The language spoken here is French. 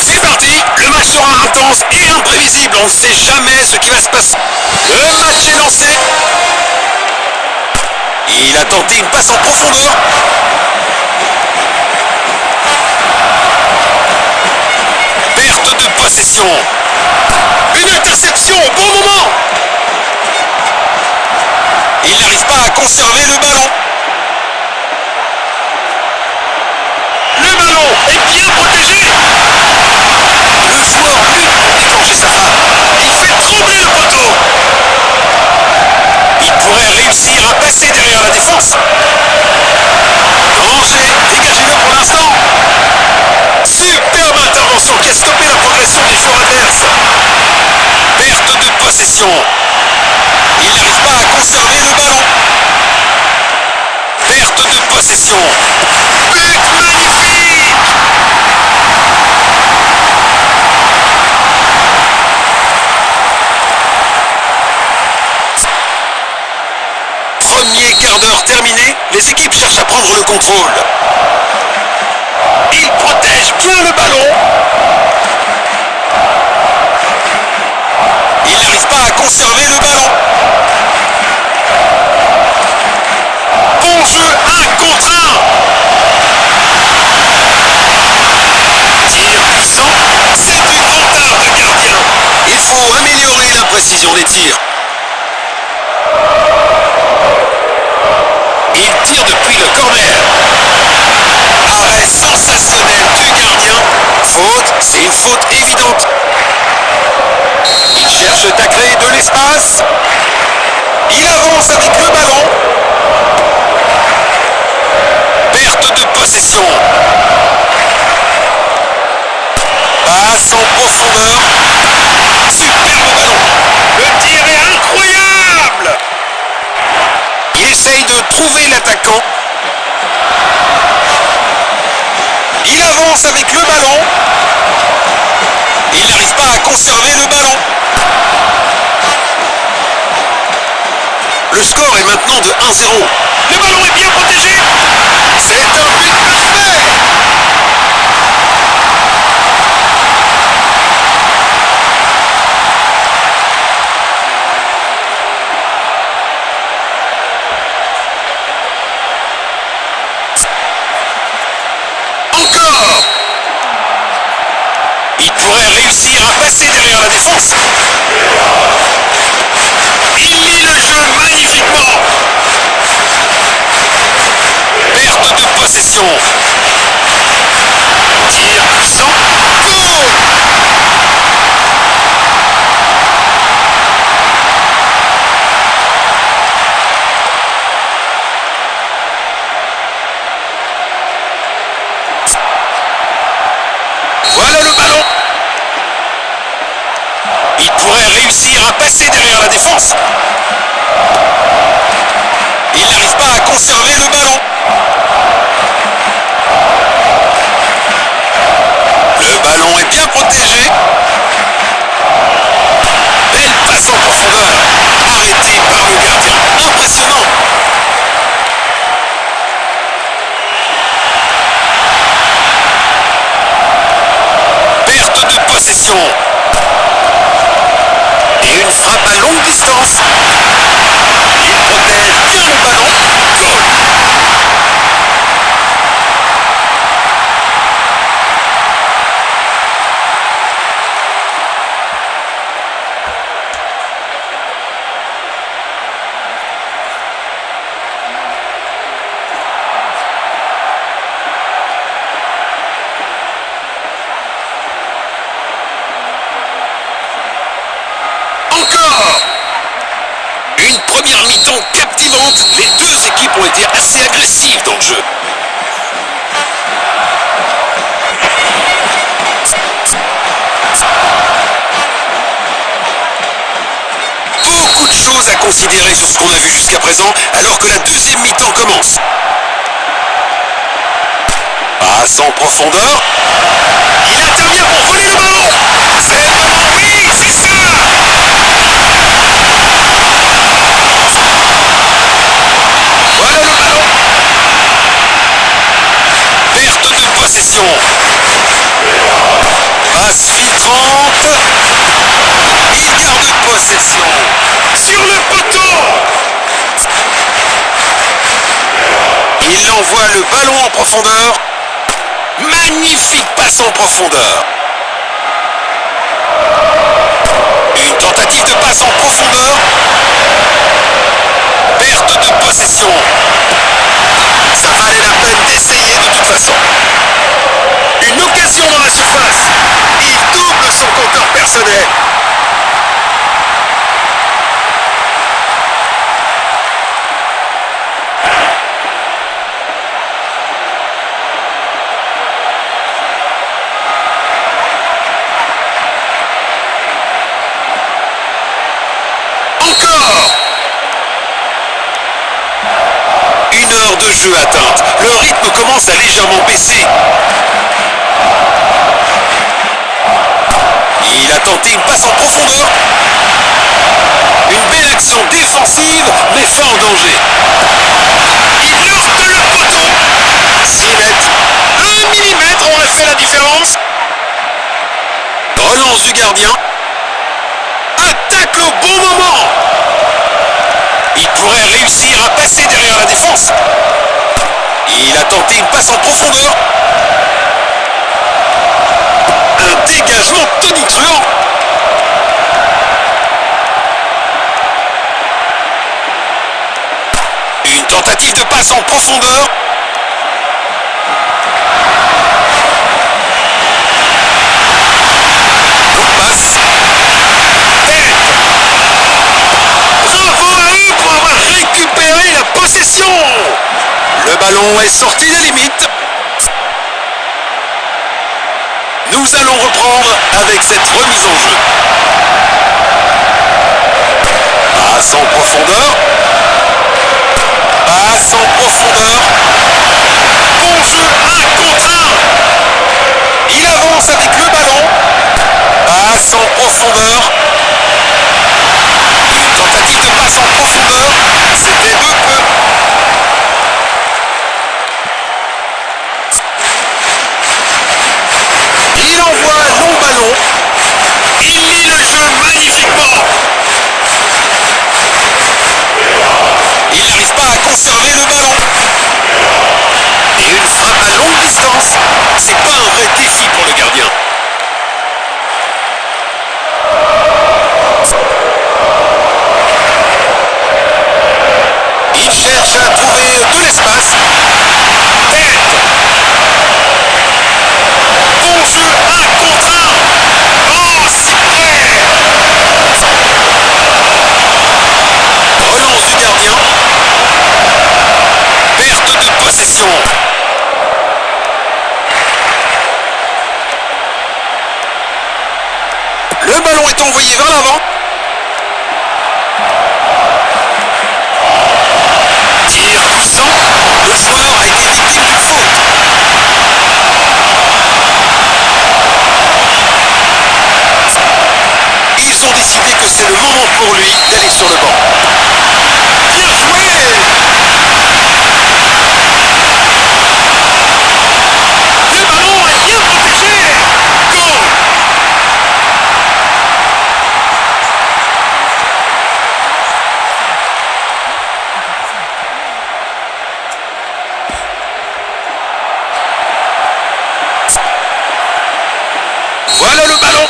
C'est parti, le match sera intense et imprévisible, on ne sait jamais ce qui va se passer. Le match est lancé. Il a tenté une passe en profondeur. Perte de possession. Une interception au bon moment. Il n'arrive pas à conserver le ballon. Le ballon est bien protégé. Le joueur lutte pour déclencher sa frappe. Il fait trembler le poteau. Il pourrait réussir à passer derrière la défense. Danger, dégagez-le pour l'instant. Superbe intervention qui a stoppé la progression des joueurs adverses. Perte de possession. Il n'arrive pas à conserver le ballon. Perte de possession. But magnifique! Premier quart d'heure terminé, les équipes cherchent à prendre le contrôle. Il protège bien le ballon. Il n'arrive pas à conserver le ballon. Bon jeu, 1 contre 1. Tir puissant, c'est une entrave de gardien. Il faut améliorer la précision des tirs. Il tire depuis le corner. Arrêt sensationnel du gardien. Faute, c'est une faute évidente. Il cherche à créer de l'espace. Il avance avec le ballon. Perte de possession. Passe en profondeur. Superbe ballon. Le tir est incroyable. Il essaye de trouver l'attaquant. Il avance avec le ballon. Il n'arrive pas à conserver le ballon. Le score est maintenant de 1-0. Le ballon est bien protégé. C'est un but parfait. Encore. Il pourrait réussir à passer derrière la défense. Il lit le jeu magnifiquement. Perte de possession. Tir puissant. Goal. Voilà le ballon. Il pourrait réussir à passer derrière la défense. Il n'arrive pas à conserver le ballon. Le ballon est bien protégé. Belle passe en profondeur. Arrêté par le gardien. Impressionnant. Perte de possession. Et une frappe à longue distance. Il protège bien le ballon. Goal. Encore. Une première mi-temps captivante. Les deux équipes ont été assez agressives dans le jeu. Beaucoup de choses à considérer sur ce qu'on a vu jusqu'à présent, alors que la deuxième mi-temps commence. Passe en profondeur. Il intervient pour voler le ballon. C'est le ballon, oui, c'est ça. Voilà le ballon. Perte de possession. Il envoie le ballon en profondeur. Magnifique passe en profondeur. Une tentative de passe en profondeur. Perte de possession. Ça valait la peine d'essayer de toute façon. Une occasion dans la surface. Il double son compteur personnel. Encore. 1 heure de jeu atteinte. Le rythme commence à légèrement baisser. Il a tenté une passe en profondeur. Une belle action défensive, mais fort en danger. Il heurte le poteau. 6 mètres. 1 millimètre aurait fait la différence. Relance du gardien. Attaque au bon moment. Il pourrait réussir à passer derrière la défense. Il a tenté une passe en profondeur. Un dégagement tonitruant. Une tentative de passe en profondeur. Passe. Tête. Bravo à eux pour avoir récupéré la possession. Le ballon est sorti des limites. Nous allons reprendre avec cette remise en jeu. Passe en profondeur. Passe en profondeur. Bon jeu 1 contre 1. Il avance avec le ballon. Passe en profondeur. Une tentative de passe en profondeur. C'était de peu. Il envoie un long ballon. Il lit le jeu magnifiquement. Il n'arrive pas à conserver le ballon. Et une frappe à longue distance. C'est pas un vrai défi pour le gardien. Il cherche à trouver de l'espace. Tête. Bon jeu 1 contre 1. Oh, si près. Relance du gardien. Perte de possession. Le ballon est envoyé vers l'avant. Tir puissant. Le joueur a été victime d'une faute. Ils ont décidé que c'est le moment pour lui d'aller sur le banc. Bien joué. Le ballon est bien protégé. Goal. Voilà le ballon.